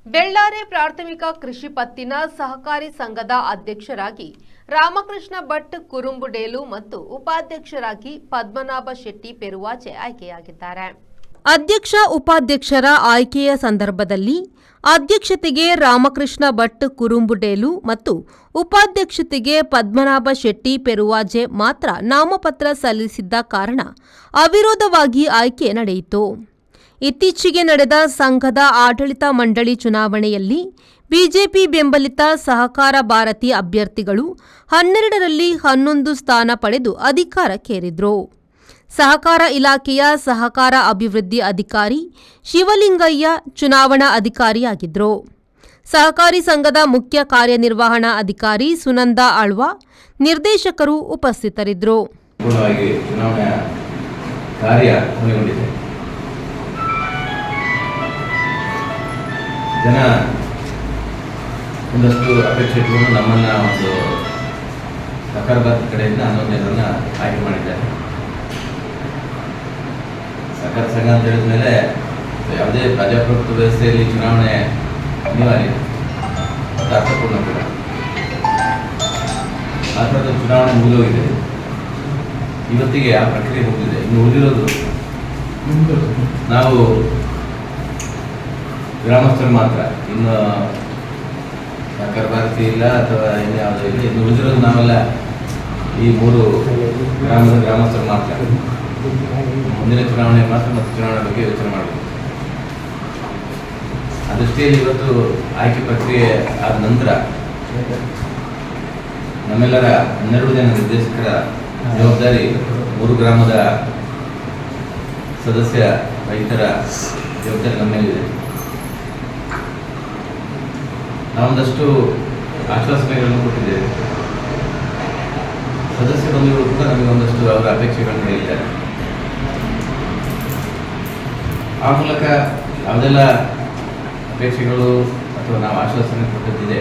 ಬೆಳ್ಳಾರೆ ಪ್ರಾಥಮಿಕ ಕೃಷಿ ಪತ್ತಿನ ಸಹಕಾರಿ ಸಂಘದ ಅಧ್ಯಕ್ಷರಾಗಿ ರಾಮಕೃಷ್ಣ ಭಟ್ ಕುರುಂಬುಡೇಲು ಮತ್ತು ಉಪಾಧ್ಯಕ್ಷರಾಗಿ ಪದ್ಮನಾಭ ಶೆಟ್ಟಿ ಪೆರುವಾಜೆ ಆಯ್ಕೆಯಾಗಿದ್ದಾರೆ. ಅಧ್ಯಕ್ಷ ಉಪಾಧ್ಯಕ್ಷರ ಆಯ್ಕೆಯ ಸಂದರ್ಭದಲ್ಲಿ ಅಧ್ಯಕ್ಷತೆಗೆ ರಾಮಕೃಷ್ಣ ಭಟ್ ಕುರುಂಬುಡೇಲು ಮತ್ತು ಉಪಾಧ್ಯಕ್ಷತೆಗೆ ಪದ್ಮನಾಭ ಶೆಟ್ಟಿ ಪೆರುವಾಜೆ ಮಾತ್ರ ನಾಮಪತ್ರ ಸಲ್ಲಿಸಿದ್ದ ಕಾರಣ ಅವಿರೋಧವಾಗಿ ಆಯ್ಕೆ ನಡೆಯಿತು. ಇತ್ತೀಚೆಗೆ ನಡೆದ ಸಂಘದ ಆಡಳಿತ ಮಂಡಳಿ ಚುನಾವಣೆಯಲ್ಲಿ ಬಿಜೆಪಿ ಬೆಂಬಲಿತ ಸಹಕಾರ ಭಾರತಿ ಅಭ್ಯರ್ಥಿಗಳು 12ರಲ್ಲಿ 11 ಸ್ಥಾನ ಪಡೆದು ಅಧಿಕಾರಕ್ಕೇರಿದ್ರು. ಸಹಕಾರ ಇಲಾಖೆಯ ಸಹಕಾರ ಅಭಿವೃದ್ಧಿ ಅಧಿಕಾರಿ ಶಿವಲಿಂಗಯ್ಯ ಚುನಾವಣಾ ಅಧಿಕಾರಿಯಾಗಿದ್ದರು. ಸಹಕಾರಿ ಸಂಘದ ಮುಖ್ಯ ಕಾರ್ಯನಿರ್ವಹಣಾ ಅಧಿಕಾರಿ ಸುನಂದಾ ಆಳ್ವ, ನಿರ್ದೇಶಕರು ಉಪಸ್ಥಿತರಿದ್ದರು. ಜನ ಒಂದಷ್ಟು ಅಪೇಕ್ಷೆ ಇಟ್ಟುಕೊಂಡು ನಮ್ಮನ್ನು ಒಂದು ಸಹಕಾರ ಭಾರತಿ ಕಡೆಯಿಂದ 11 ಜನರನ್ನು ಆಯ್ಕೆ ಮಾಡಿದ್ದಾರೆ. ಸಹಕಾರ ಸಂಘ ಅಂತ ಹೇಳಿದ ಮೇಲೆ ಯಾವುದೇ ಪ್ರಜಾಪ್ರಭುತ್ವ ವ್ಯವಸ್ಥೆಯಲ್ಲಿ ಚುನಾವಣೆ ಅನಿವಾರ್ಯ ಮತ್ತು ಅರ್ಥಪೂರ್ಣ ಕೂಡ. ಆ ಥರದ ಚುನಾವಣೆ ಮುಗಿದೋಗಿದೆ. ಇವತ್ತಿಗೆ ಆ ಪ್ರಕ್ರಿಯೆ ಮುಗಿದಿದೆ. ಇನ್ನು ಉಳಿದಿರೋದು ನಾವು ಗ್ರಾಮಸ್ಥರು ಮಾತ್ರ. ಇನ್ನು ಸಹಕಾರ ಭಾರತಿ ಇಲ್ಲ ಅಥವಾ ಇನ್ಯಾವುದೂ ಇಲ್ಲ. ಇನ್ನು ಉಳಿದಿರೋದು ನಾವೆಲ್ಲ ಈ 3 ಗ್ರಾಮದ ಗ್ರಾಮಸ್ಥರು ಮಾತ್ರ. ಮುಂದಿನ ಚುನಾವಣೆ ಮಾತ್ರ ಮತ್ತು ಚುನಾವಣೆ ಬಗ್ಗೆ ಯೋಚನೆ ಮಾಡಬೇಕು. ಆ ದೃಷ್ಟಿಯಲ್ಲಿ ಇವತ್ತು ಆಯ್ಕೆ ಪ್ರಕ್ರಿಯೆ ಆದ ನಂತರ ನಮ್ಮೆಲ್ಲರ 12 ಜನ ನಿರ್ದೇಶಕರ ಜವಾಬ್ದಾರಿ 3 ಗ್ರಾಮದ ಸದಸ್ಯ ರೈತರ ಜವಾಬ್ದಾರಿ ನಮ್ಮ ಮೇಲಿದೆ. ನಾವೊಂದಷ್ಟು ಆಶ್ವಾಸನೆಗಳನ್ನು ಕೊಟ್ಟಿದ್ದೇವೆ. ಸದಸ್ಯ ಬಂಧುಗಳು ಕೂಡ ನಮಗೆ ಒಂದಷ್ಟು ಅವರ ಅಪೇಕ್ಷೆಗಳನ್ನು ಹೇಳಿದ್ದಾರೆ. ಆ ಮೂಲಕ ಯಾವುದೆಲ್ಲ ಅಪೇಕ್ಷೆಗಳು ಅಥವಾ ನಾವು ಆಶ್ವಾಸನೆ ಕೊಟ್ಟದ್ದಿದೆ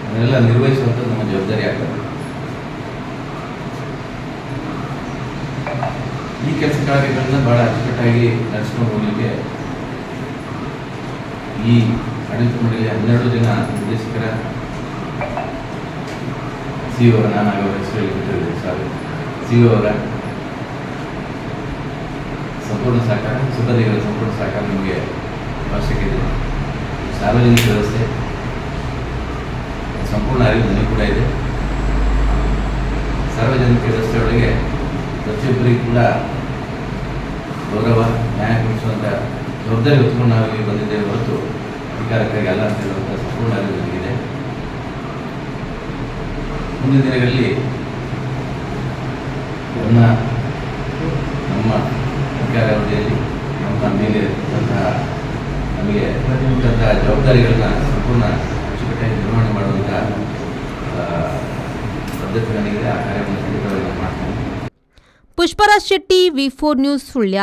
ಅದನ್ನೆಲ್ಲ ನಿರ್ವಹಿಸುವಂಥದ್ದು ನಮ್ಮ ಜವಾಬ್ದಾರಿ ಆಗ್ತದೆ. ಈ ಕೆಲಸ ಕಾರ್ಯಗಳನ್ನ ಬಹಳ ಅಚ್ಚುಕಟ್ಟಾಗಿ ನಡೆಸ್ಕೊಂಡು ಹೋಗಲಿಕ್ಕೆ ಈ ಆಡಳಿತ ಮಂಡಳಿಯ 12 ಜನ ನಿರ್ದೇಶಕರ ಸಿಇಒ, ನಾನು ಅವರ ಹೆಸರು ಸಿಇಒ ಅವರ ಸಂಪೂರ್ಣ ಸಹಕಾರ, ಸಿಬ್ಬಂದಿಗಳ ಸಂಪೂರ್ಣ ಸಹಕಾರ ನಮಗೆ ಅವಶ್ಯಕತೆ ಇದೆ. ಸಾರ್ವಜನಿಕ ವ್ಯವಸ್ಥೆ ಸಂಪೂರ್ಣ ಅರಿವು ನನಗೆ ಕೂಡ ಇದೆ. ಸಾರ್ವಜನಿಕ ವ್ಯವಸ್ಥೆಯೊಳಗೆ ಪ್ರತಿಯೊಬ್ಬರಿಗೂ ಕೂಡ ಗೌರವ, ನ್ಯಾಯ ಕೊಡಿಸುವಂಥ ಜವಾಬ್ದಾರಿ ಹೊತ್ಕೊಂಡು ನಾವು ಇಲ್ಲಿ ಬಂದಿದ್ದೇವೆ ಹೊರತು ಅಧಿಕಾರಕ್ಕಾಗಿ ಅಲ್ಲ ಅಂತ ಹೇಳುವಂಥ ಸಂಪೂರ್ಣ ಅರಿವು ನನಗಿದೆ. ಮುಂದಿನ ದಿನಗಳಲ್ಲಿ ನಮ್ಮ ಅಧಿಕಾರಾವಧಿಯಲ್ಲಿ ನಮ್ಮ ಮೇಲೆ ನಮಗೆ ಪ್ರತಿಯೊಂದಂತಹ ಜವಾಬ್ದಾರಿಗಳನ್ನ ಸಂಪೂರ್ಣ ಅಚ್ಚುಕಟ್ಟಾಗಿ ನಿರ್ವಹಣೆ ಮಾಡುವಂಥ ಪದ್ಧತಿ ನನಗಿದೆ. ಆ ಕಾರ್ಯವನ್ನು ಖಂಡಿತವಾಗಿ ಮಾಡ್ತೇನೆ. ಪುಷ್ಪರಾಜ್ ಶೆಟ್ಟಿ, ವಿ4 ನ್ಯೂಸ್, ಸುಳ್ಯ.